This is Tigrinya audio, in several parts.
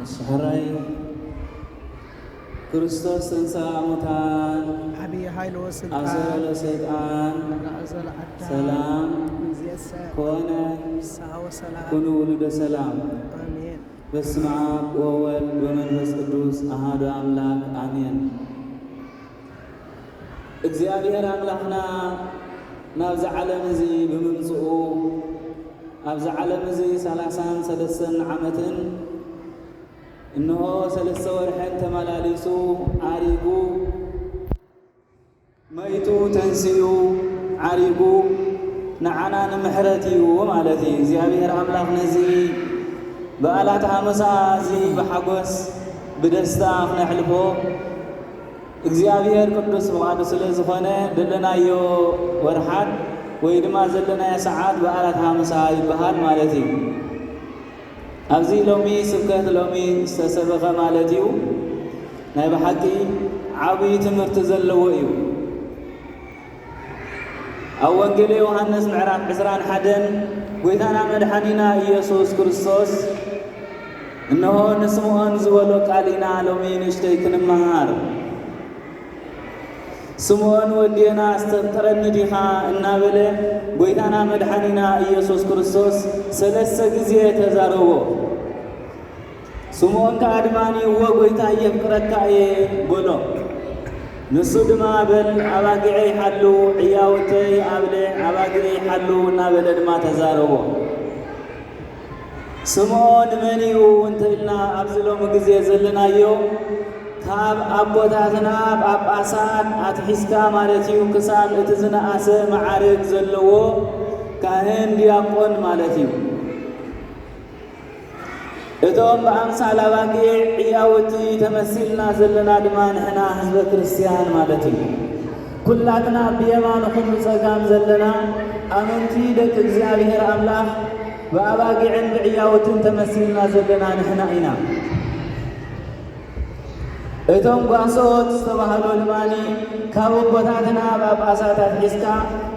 شهري كريستوس تنسى متان أبي هاي الوسطان أزل السيطان سلام كونا كونوا ولد سلام آمين بسم الله وولد ومنفس قدوس أحد أملاك آمين እግዚአብሔር አምላክና ናብዛ ዓለም እዚ ብምምጽኡ ኣብዛ ዓለም እዚ 33 ዓመትን እንሆ 3 ወርሕን ተመላሊሱ ዓሪጉ መይቱ ተንስዩ ዓሪጉ ንዓና ንምሕረት እዩ ማለት እዩ እግዚአብሔር አምላክ ነዚ በዓላት ሐሙሳ እዚ በሐጎስ በደስታ ክነሕልፎ እግዚአብሔር ቅዱስ ወቃዱ ስለዝኾነ ደለናዮ ወርሓት ወይ ድማ ዘለናዮ ሰዓት በዓላት ሐሙሳ ይበሃል ማለት እዩ ኣብዚ ሎሚ ስብከት ሎሚ ዝተሰበኸ ማለት እዩ ናይ በሓቂ ዓብዪ ትምህርቲ ዘለዎ እዩ ኣብ ወንጌል ዮሐንስ ምዕራፍ 21 ጎይታና መድሓኒና ኢየሱስ ክርስቶስ እነሆ ንስምዖን ዝበሎ ቃል ኢና ሎሚ ንእሽተይ ክንመሃር ስምዖን ወዲና አስተፍጠረኒ ዲኻ እናበለ ጎይታና መድሓኒና ኢየሱስ ክርስቶስ 3 ጊዜ ተዛረቦ ስምዖን ከአድማኒ ወጎይታ የፍቅረካ በሎ ንሱ ድማ በል አባጊዐይ ሓሉ ዕያውተይ አብለ አባጊዐይ ሓሉ እናበለ ድማ ተዛረቦ ስምዖን መኒኡ እንተኢልና ኣብዚ ሎሚ ጊዜ ዘለናዮ ካብ አቦታትና ጳጳሳት አትሒዝካ ማለት እዩ ክሳብ እቲ ዝነኣሰ ማዕርግ ዘለዎ ካህን ዲያቆን ማለት እዩ እቶም በአምሳል አባጊዕ ዕያውቲ ተመሲልና ዘለና ድማ ንሕና ህዝበ ክርስቲያን ማለት እዩ ኩላትና ብየማን ኩሉ ፀጋም ዘለና ኣመንቲ ደቂ እግዚአብሔር አምላክ በአባጊዕን ብዕያውትን ተመሲልና ዘለና ንሕና ኢና እቶም ጓሶት ዝተባሃሉ ድማኒ ካብ አቦታትና ጳጳሳት አትሒዝካ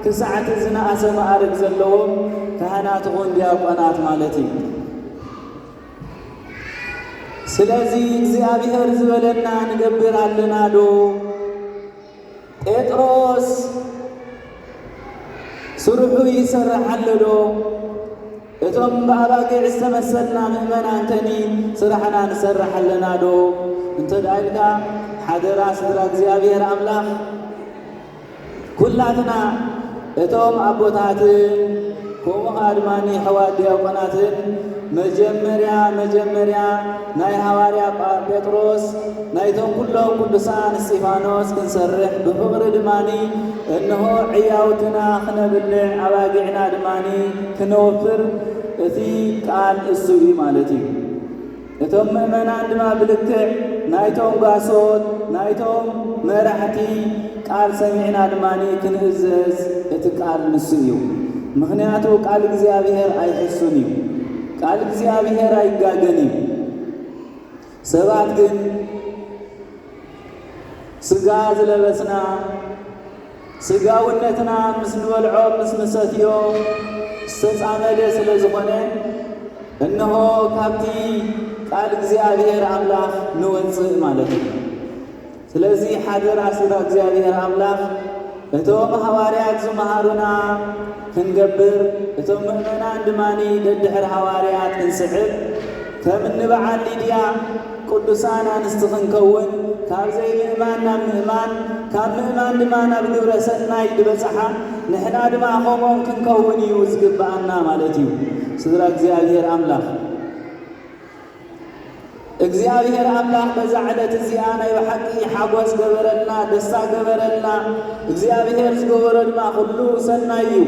ክሳብ እቲ ዝነኣሰ ማዕርግ ዘለዎም ካህናት ይኹን ዲያቆናት ማለት እዩ ስለዚ እግዚአብሔር ዝበለና ንገብር ኣለና ዶ ጴጥሮስ ስርሑ ይሰርሕ ኣሎ ዶ እቶም በአባጊዕ ዝተመሰልና ምእመናንተኒ ስራሕና ንሰርሕ ኣለና ዶ እንተ ዳይልካ ሓደራ ስድራ እግዚአብሔር አምላክ ኩላትና እቶም አቦታትን ከምኡ ድማኒ ሕዋት ዲያቆናትን መጀመርያ ናይ ሐዋርያ ጴጥሮስ ናይቶም ኩሎም ቅዱሳን እስጢፋኖስ ክንሰርሕ ብፍቅሪ ድማኒ እንሆ ዕያውትና ክነብልዕ አባጊዕና ድማኒ ክነወፍር እቲ ቃል እሱ እዩ ማለት እዩ እቶም ምእመናን ድማ ብልክዕ ናይቶም ጓሶት ናይቶም መራሕቲ ቃል ሰሚዕና ድማኒ ክንእዘዝ እቲ ቃል ንሱ እዩ ምክንያቱ ቃል እግዚአብሔር ኣይሕሱን እዩ ቃል እግዚአብሔር ኣይጋገን እዩ ሰባት ግን ስጋ ዝለበስና ስጋውነትና ምስ ንበልዖ ምስ ንሰትዮ ዝተፃመደ ስለ ዝኾነ እነሆ ካብቲ ቃል እግዚአብሔር አምላክ ንወፅእ ማለት እዩ ስለዚ ሓደራ ስድራ እግዚአብሔር አምላክ እቶም ሐዋርያት ዝመሃሩና ክንገብር እቶም ምእመናን ድማኒ ደድሕሪ ሐዋርያት ክንስዕብ ከም እንበዓል ሊድያ ቅዱሳን አንስቲ ክንከውን ካብ ዘይምእማን ናብ ምእማን ካብ ምእማን ድማ ናብ ግብረ ሰናይ ድበፅሓ ንሕና ድማ ከምኦም ክንከውን እዩ ዝግባአና ማለት እዩ ስድራ እግዚአብሔር አምላክ እግዚአብሔር አምላክ በዛ ዕለት እዚኣ ናይ በሓቂ ሓጎስ ገበረልና ደስታ ገበረልና እግዚአብሔር ዝገበሮ ድማ ኩሉ ሰናይ እዩ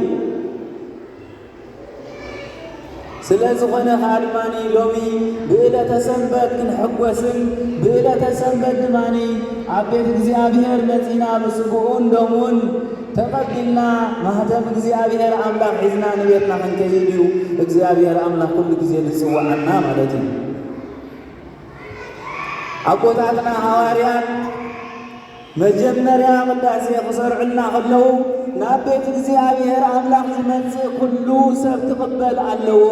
ስለዝኾነ ድማኒ ሎሚ ብዕለተ ሰንበት ክንሕጎስን ብዕለተ ሰንበት ድማኒ ኣብ ቤት እግዚአብሔር መፂና ብስጉኡን ደሙን ተቐቢልና ማህተም እግዚአብሔር አምላክ ሒዝና ንቤትና ክንከይድ እዩ እግዚአብሔር አምላክ ኩሉ ግዜ ዝፅዋዓና ማለት እዩ አቦታትና ሐዋርያት መጀመሪያ ቅዳሴ ክሰርዑልና ከለዉ ናቤት እግዚአብሔር አምላኽ ዝመጽእ ኩሉ ሰብ ክቕበል ኣለዎ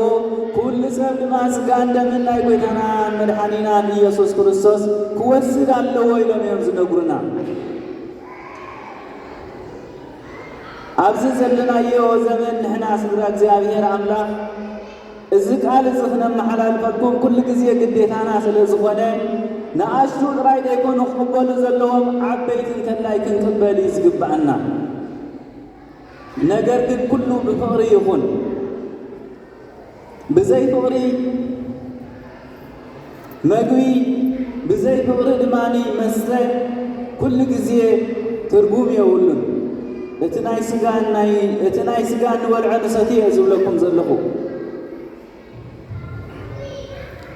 ኩሉ ሰብ ድማ ስጋ እንደምን ናይ ጐይታናን መድኃኒናን ኢየሱስ ክርስቶስ ክወስድ ኣለዎ ኢሎም እዮም ዝነግሩና። ኣብዚ ዘለናዮ ዘመን ንሕና ስድራ እግዚአብሔር አምላኽ እዚ ቃል እዚ ክነመሓላልፈኩም ኩሉ ግዜ ግዴታና ስለ ዝኾነ ንኣሽቱ ጥራይ ደይኮኑ ክቕበሉ ዘለዎም ዓበይትን ከላይ ክንቅበል እዩ ዝግባአና። ነገር ግን ኩሉ ብፍቕሪ ይኹን። ብዘይ ፍቕሪ መግቢ ብዘይ ፍቕሪ ድማኒ መስተ ኩሉ ግዜ ትርጉም የብሉን። እቲ ናይ ስጋ ንበልዖ ንሰትየ ዝብለኩም ዘለኹ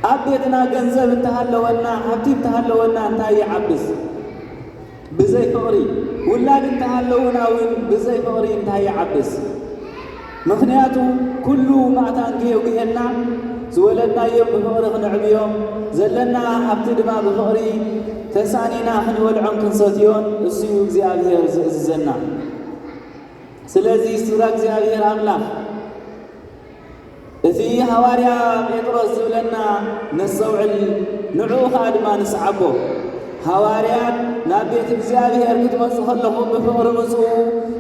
ኣብ ቤትና ገንዘብ እንተሃለወና ሃብቲ እንተሃለወና እንታይ ይዓብስ? ብዘይ ፍቕሪ ውላድ እንተሃለውና እውን ብዘይ ፍቕሪ እንታይ ይዓብስ? ምክንያቱ ኩሉ ማእታንክዮ ግሄና ዝወለድናዮም ብፍቕሪ ክንዕብዮም ዘለና ሃብቲ ድማ ብፍቕሪ ተሳኒና ክንበልዖም ክንሰትዮን እሱ እግዚኣብሔር ዝእዝዘና። ስለዚ ስራ እግዚአብሔር አምላኽ እቲ ሐዋርያ ጴጥሮስ ዝብለና ነሰውዕል ንዑ ድማ ንስዓቦ ሐዋርያት ናብ ቤት እግዚአብሔር ክትመጹ ከለኹም ብፍቕሪ ምጹ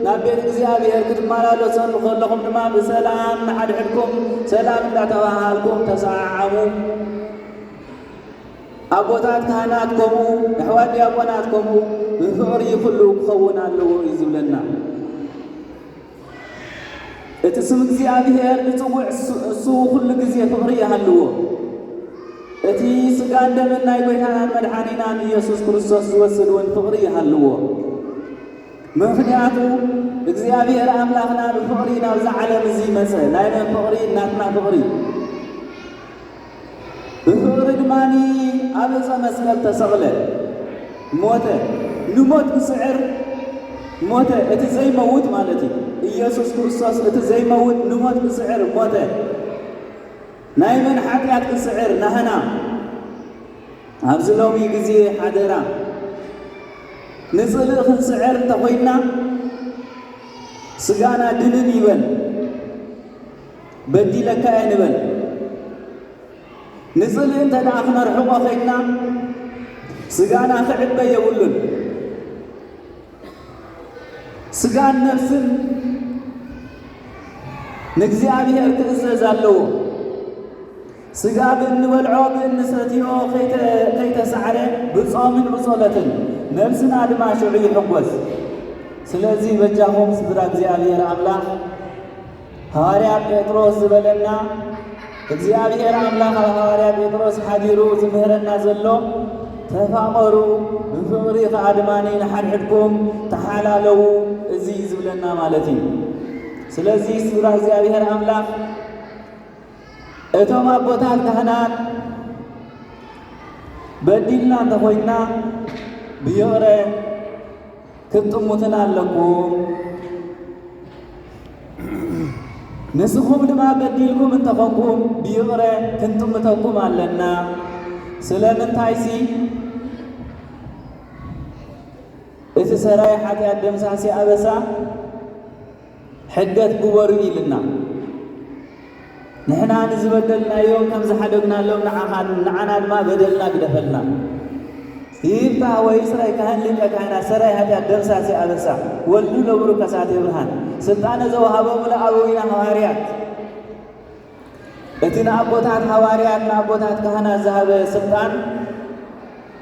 ናብ ቤት እግዚአብሔር ክትመላለሱ ከለኹም ድማ ብሰላም ንሓድሕድኩም ሰላም እንዳተባሃልኩም ተሰዓዓሙ። ኣቦታት ካህናት ከምኡ ኣሕዋት ዲያቆናት ከምኡ ብፍቕሪ ኩሉ ክኸውን ኣለዎ እዩ ዝብለና። እቲ ስም እግዚአብሔር ንጽውዕ እሱ ኩሉ ግዜ ፍቕሪ ይሃልዎ። እቲ ስጋ እንደምን ናይ ጐይታናን መድኃኒናን ኢየሱስ ክርስቶስ ዝወስድ እውን ፍቕሪ ይሃልዎ። ምክንያቱ እግዚአብሔር ኣምላኽና ብፍቕሪ ናብዚ ዓለም እዚ መጸ። ናይ መን ፍቕሪ? እናትና ፍቕሪ። ብፍቕሪ ድማኒ ኣብ ዕፀ መስቀል ተሰቕለ ሞተ። ንሞት ክስዕር ሞተ። እቲ ዘይመውት ማለት እዩ ኢየሱስ ክርስቶስ እቲ ዘይመውት ንሞት ክስዕር ሞተ። ናይ መን ኃጢአት ክስዕር? ናህና። ኣብዚ ሎሚ ግዜ ሓደራ ንጽልእ ክንስዕር እንተኾይና ስጋና ድንን ይበል በዲለካ ንበል። ንጽልእ እንተ ደኣ ክነርሕቆ ኸይድና ስጋና ክዕበ የብሉን። ስጋን ነፍስን ንእግዚአብሔር ትእዘዝ ኣለዎ። ስጋ ብንበልዖ ብንሰትዮ ከይተሰዓረ ብጾምን ብጸሎትን ነፍስና ድማ ሽዑ ይሕጐስ። ስለዚ በጃኹም ስድራ እግዚአብሔር አምላኽ ሐዋርያ ጴጥሮስ ዝበለና እግዚአብሔር አምላኽ ኣብ ሐዋርያ ጴጥሮስ ሓዲሩ ዝምህረና ዘሎ ተፋቐሩ ብፍቕሪ ከዓ ድማኒ ንሓድሕድኩም ተሓላለዉ እዚ ዝብለና ማለት እዩ። ስለዚ ስድራ እግዚአብሔር አምላኽ እቶም ኣቦታት ካህናት በዲልና እንተኾይና ብይቕረ ክትጥሙትን ኣለኩም። ንስኹም ድማ በዲልኩም እንተኾንኩም ብይቕረ ክንጥምተኩም ኣለና። ስለምንታይሲ እቲ ሰራይ ኃጢአት ደምሳሲ ኣበሳ ሕገት ግበሩ ኢልና ንሕና ንዝበደልናዮም ከም ዝሓደግናሎም ንዓና ድማ በደልና ግደፈልና። ይብታ ወይ ስራይ ካህን ሊቀ ካህናት ሰራይ ኃጢአት ደምሳሲ ኣበሳ ወልዱ ለብሩ ከሳቴ ብርሃን ስልጣነ ዘወሃቦሙ ለአበዊና ሐዋርያት እቲ ንኣቦታት ሐዋርያት ንኣቦታት ካህናት ዝሃበ ስልጣን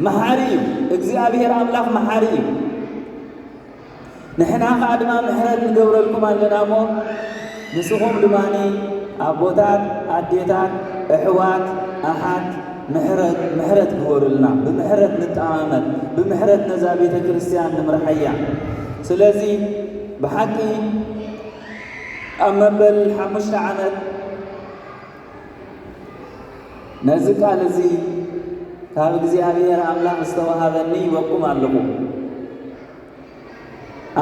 መሓሪ እዩ። እግዚአብሔር አምላኽ መሓሪ እዩ። ንሕና ከዓ ድማ ምሕረት ንገብረልኩም ኣለና እሞ ንስኹም ድማኒ ኣቦታት ኣዴታት ኣሕዋት ኣሓት ምሕረት ግበሩልና። ብምሕረት ንጠማመን ብምሕረት ነዛ ቤተ ክርስቲያን ንምርሐያ። ስለዚ ብሓቂ ኣብ መበል 5 ዓመት ነዚ ቃል እዚ ካብ እግዚአብሔር አምላኽ ዝተዋሃበኒ ይበቁም ኣለኹ።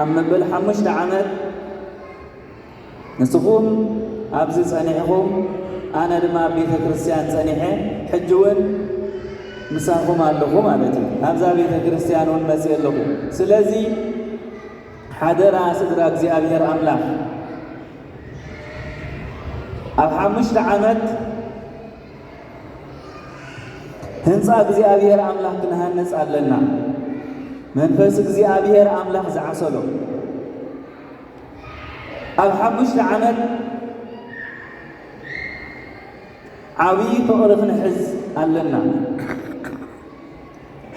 ኣብ መበል 5 ዓመት ንስኹም ኣብዚ ጸኒሕኹም ኣነ ድማ ቤተ ክርስቲያን ጸኒሐ ሕጂ እውን ምሳኹም ኣለኹ ማለት እዩ። ኣብዛ ቤተ ክርስቲያን እውን መፅእ ኣለኹ። ስለዚ حدرا سدرا እግዚአብሔር አምላክ ኣብ 5 ዓመት ህንፃ እግዚአብሔር አምላክ ክንሃንጽ ኣለና መንፈስ እግዚአብሔር አምላክ ዝዓሰሎ ኣብ 5 ዓመት ዓብይ ፍቕሪ ክንሕዝ ኣለና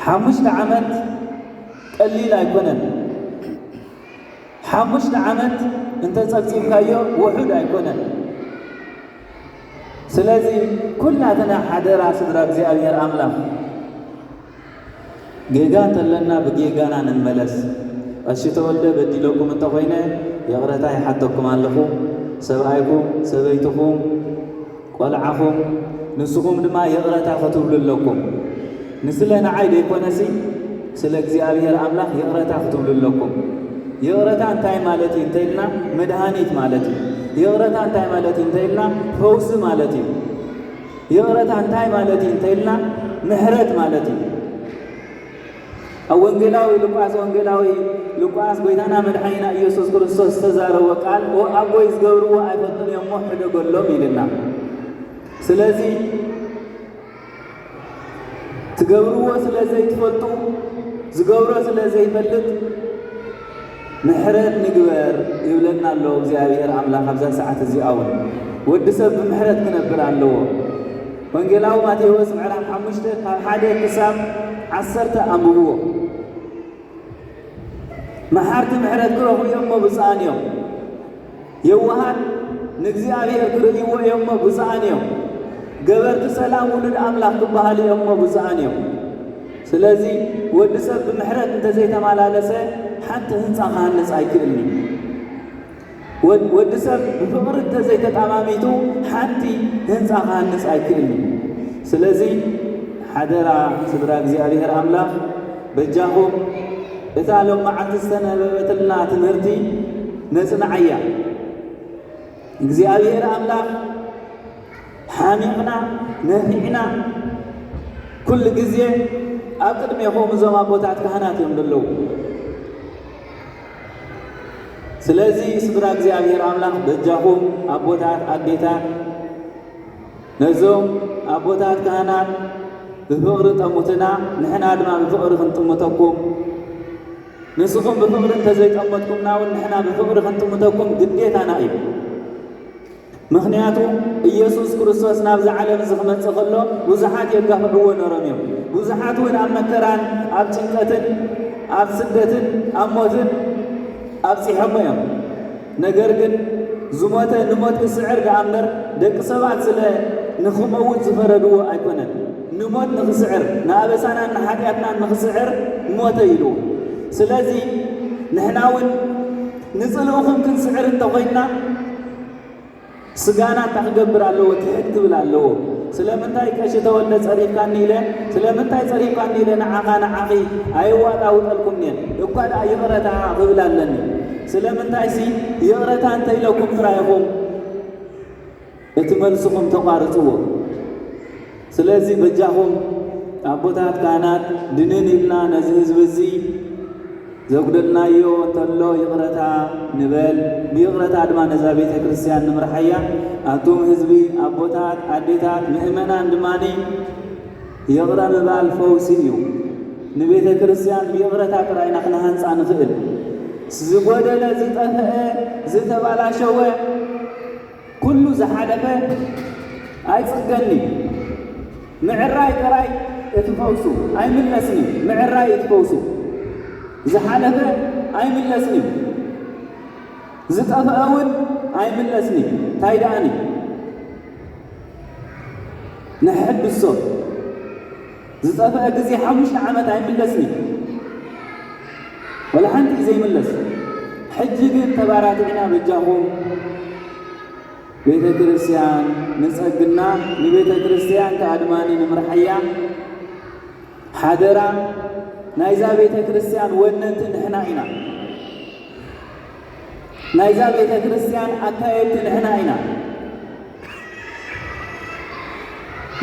5 ዓመት ቀሊል ኣይኮነን 5 ዓመት እንተ ጸብጺብካዮ ውሑድ ኣይኮነን ስለዚ ኩላትና ሓደራ ስድራ እግዚአብሔር አምላክ ጌጋ እንተለና ብጌጋና ንመለስ እሺ ተወልደ በዲለኩም እንተ ኮይነ የቕረታ ይሓተኩም ኣለኹ ሰብኣይኩም ሰበይትኩም ቆልዓኹም ንስኹም ድማ የቕረታ ክትብሉ ኣለኩም ንስለ ንዓይ ደይኮነሲ ስለ እግዚአብሔር አምላክ የቕረታ ክትብሉ ኣለኩም የቕረታ እንታይ ማለት እዩ እንተይልና መድሃኒት ማለት እዩ የቕረታ እንታይ ማለት እዩ እንተይልና ፈውሲ ማለት እዩ የቕረታ እንታይ ማለት እዩ እንተይልና ምሕረት ማለት እዩ ወንጌላዊ ሉቃስ ጎይታና መድኃኒና ኢየሱስ ክርስቶስ ዝተዛረበ ቃል አቦይ ዝገብርዎ ኣይፈጥን እሞ ሕደገሎም ይልና ስለዚ ትገብርዎ ስለዘይትፈልጡ ዝገብሮ ስለዘይፈልጥ ምሕረት ንግበር ይብለና ኣሎ እግዚአብሔር አምላክ ኣብዛ ሰዓት እዚኣውን ወዲ ሰብ ብምሕረት ክነብር ኣለዎ ወንጌላዊ ማቴዎስ ምዕራፍ 5 ካብ 1 ክሳብ 10 ኣንብብዎ መሓርቲ ምሕረት ክረኽቡ እዮም እሞ ብፅኣን እዮም የዋሃን ንእግዚአብሔር ክርእይዎ እዮም እሞ ብፅኣን እዮም ገበርቲ ሰላም ውሉድ ኣምላኽ ክበሃሉ እዮም እሞ ብፅኣን እዮም ስለዚ ወዲ ሰብ ብምሕረት እንተዘይተመላለሰ ሓንቲ ህንፃ ክሃንጽ ኣይክእልኒ ወዲ ሰብ ብፍቕሪ እንተዘይተጣማሚቱ ሓንቲ ህንፃ ክሃንጽ ኣይክእልኒ ስለዚ ሓደራ ስድራ እግዚአብሔር አምላክ በጃኹም እታ ሎመዓልቲ ዝተነበበትልና ትምህርቲ ነጽንዓያ እግዚአብሔር አምላክ ሓሚቕና ነፊዕና ኩሉ ግዜ ኣብ ቅድሜኹም እዞም ኣቦታት ካህናት እዮም ዘለዉ ስለዚ ስድራ እግዚአብሔር አምላክ በጃኹም ኣቦታት ኣዴታት ነዞም ኣቦታት ካህናት ብፍቕሪ ጠሙትና ንሕና ድማ ብፍቕሪ ክንጥምተኩም ንስኹም ብፍቕሪ እንተዘይጠመትኩምና እውን ንሕና ብፍቕሪ ክንጥምተኩም ግዴታና እዩ ምክንያቱ ኢየሱስ ክርስቶስ ናብዚ ዓለም ዝኽመጽእ ከሎ ብዙሓት የጋፍዕዎ ነሮም እዮም ብዙሓት እውን ኣብ መከራን ኣብ ጭንቀትን ኣብ ስደትን ኣብ ሞትን ኣብፂሖሞ እዮም ነገር ግን ዝሞተ ንሞት ክስዕር ደኣ እምበር ደቂ ሰባት ስለ ንኽመውት ዝፈረድዎ ኣይኮነን ንሞት ንኽስዕር ንኣበሳናን ንሓጢኣትናን ንኽስዕር ሞተ ኢሉ ስለዚ ንሕና እውን ንጽልኡኹም ክንስዕር እንተኾይንና ስጋና እንታይ ክገብር ኣለዎ ትሕት ክብል ኣለዎ ስለምንታይ ቀሺ ተወልደ ጸሪፍካኒ ኢለ ስለምንታይ ጸሪፍካኒ ኢለ ንዓኻ ንዓኺ ኣይዋጣውጠልኩም እየን እኳ ደኣ ይቕረታ ክብል ኣለኒ ስለምንታይ ሲ ይቕረታ እንተኢለኩም ጥራይኹም እቲ መልስኹም ተቋርጽዎ ስለዚ በጃኹም ኣቦታት ካህናት ድንን ኢልና ነዚ ህዝቢ እዚ ዘጉደልናዮ እንተሎ ይቕረታ ንበል ብይቕረታ ድማ ነዛ ቤተ ክርስቲያን ንምርሓያ ኣቶም ህዝቢ ኣቦታት ኣዴታት ምእመናን ድማኒ ይቕረ ምባል ፈውሲ እዩ ንቤተ ክርስቲያን ብይቕረታ ጥራይና ክነሃንፃ ንኽእል ዝጐደለ ዝጠፍአ ዝተባላሸወ ኩሉ ዝሓለፈ ኣይጽገኒ ምዕራይ ጥራይ እቲ ፈውሱ ኣይምለስኒ ምዕራይ እቲ ፈውሱ ዝሓለፈ ኣይምለስኒ ዝጠፍአ እውን ኣይምለስኒ እንታይ ደኣኒ ንሕድሶ ዝጠፍአ ግዜ 5 ዓመት ኣይምለስኒ ወላ ሓንቲ ዘይምለስ ሕጂ ግን ተባራትዕና በጃኹም ቤተ ክርስቲያን ንጸግና ንቤተ ክርስቲያን ከኣድማኒ ንምርሓያ ሓደራ ናይዛ ቤተ ክርስቲያን ወነንቲ ንሕና ኢና ናይዛ ቤተ ክርስቲያን ኣካየድቲ ንሕና ኢና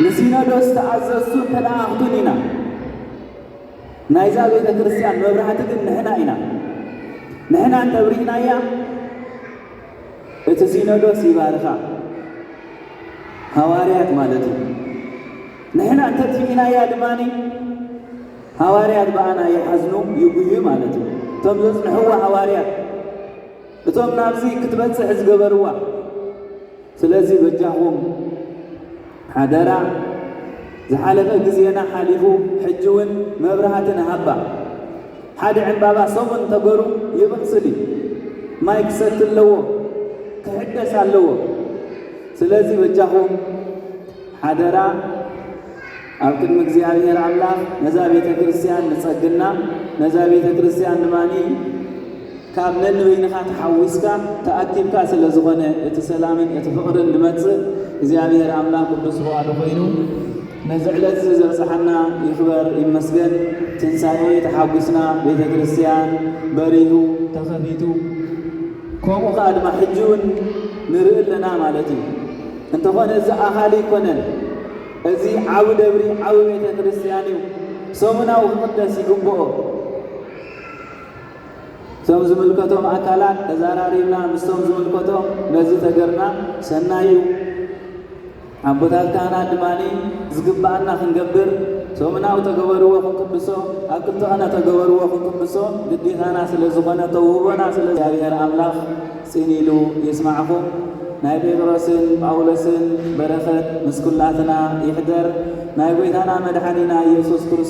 ንሲኖዶስ ተኣዘዝቱን ተለኣኽቱን ኢና ናይዛ ቤተ ክርስቲያን መብራህቲ ግን ንሕና ኢና ንሕና እንተብሪህናያ እቲ ሲኖዶስ ይባርኻ ሃዋርያት ማለት እዩ ንሕና እንተትፊኢናያ ድማኒ ሃዋርያት በኣና ይሓዝኑ ይጉዩ ማለት እዩ እቶም ዘጽንሕዋ ሃዋርያት እቶም ናብዚ ክትበጽሕ ዝገበርዋ ስለዚ በጃኹም ሓደራ ዝሓለፈ ግዜና ሓሊፉ ሕጂ እውን መብራህትን ሃባ ሓደ ዕምባባ ሰሙን ተገሩ ይብቕስል ማይ ክሰቲ ኣለዎ ክሕደስ ኣለዎ ስለዚ በጃኹም ሓደራ ኣብ ቅድሚ እግዚኣብሔር ኣምላኽ ነዛ ቤተ ክርስቲያን ንጸግና ነዛ ቤተ ክርስቲያን ድማኒ ካብ ነንበይንኻ ተሓዊስካ ተኣኪብካ ስለ ዝኾነ እቲ ሰላምን እቲ ፍቕርን ንመጽእ እግዚኣብሔር ኣምላኽ ቅዱስ ፍቓዱ ኮይኑ ነዚ ዕለት ዘብጽሐና ይኽበር ይመስገን ትንሣኤ ተሓጒስና ቤተ ክርስቲያን በሪሁ ተኸፊቱ ከምኡ ከዓ ድማ ሕጂ እውን ንርኢ ኣለና ማለት እዩ እንተኾነ እዚ ኣኻሊ ይኮነን እዚ ዓብ ደብሪ ዓብ ቤተ ክርስቲያን እዩ ሰሙናዊ ክቅደስ ይግብኦ እቶም ዝምልከቶም ኣካላት ተዘራሪብና ምስቶም ዝምልከቶም ነዚ ተገርና ሰናይ እዩ ኣቦታት ካህናት ድማኒ ዝግባአና ክንገብር ሰሙናዊ ተገበርዎ ክንቅድሶ ኣብ ክልተቐና ተገበርዎ ክንቅድሶ ግዴታና ስለ ዝኾነ ተውህቦና ስለ እግዚኣብሔር ኣምላኽ ጽኒሉ ይስማዕኹም ናይ ጴጥሮስን ጳውሎስን በረኸት ምስ ኩላትና ይሕደር ናይ ጐይታና መድኃኒና ኢየሱስ ክርስቶስ